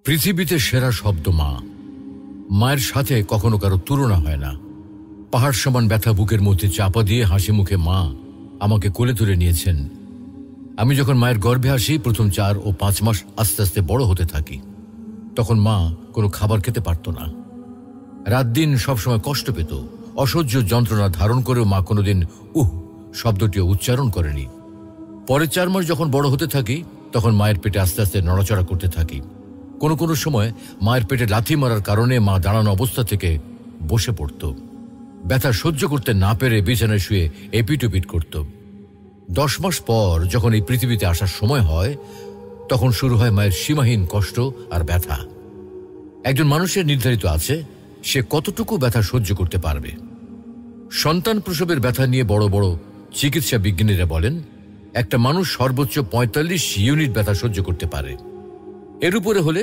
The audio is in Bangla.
পৃথিবীতে সেরা শব্দ মা। মায়ের সাথে কখনো কারো তুলনা হয় না। পাহাড় সমান ব্যথা বুকের মধ্যে চাপা দিয়ে হাসি মুখে মা আমাকে কোলে তুলে নিয়েছেন। আমি যখন মায়ের গর্ভে আসি, প্রথম 4 ও 5 মাস আস্তে আস্তে বড় হতে থাকি। তখন মা কোনো খাবার খেতে পারত না। রাত দিন সবসময় কষ্ট পেত। অসহ্য যন্ত্রণা ধারণ করেও মা কোনোদিন শব্দটিও উচ্চারণ করেনি। পরে 4 মাস যখন বড় হতে থাকি, তখন মায়ের পেটে আস্তে আস্তে নড়াচড়া করতে থাকি। কোনো কোনো সময় মায়ের পেটে লাথি মারার কারণে মা দাঁড়ানো অবস্থা থেকে বসে পড়ত। ব্যথা সহ্য করতে না পেরে বিছানায় শুয়ে এপিট-ওপিট করত। 10 মাস পর যখন এই পৃথিবীতে আসার সময় হয়, তখন শুরু হয় মায়ের সীমাহীন কষ্ট আর ব্যথা। একজন মানুষের নির্ধারিত আছে সে কতটুকু ব্যথা সহ্য করতে পারবে। সন্তান প্রসবের ব্যথা নিয়ে বড় বড় চিকিৎসা বিজ্ঞানীরা বলেন একটা মানুষ সর্বোচ্চ 45 ইউনিট ব্যথা সহ্য করতে পারে। এর উপরে হলে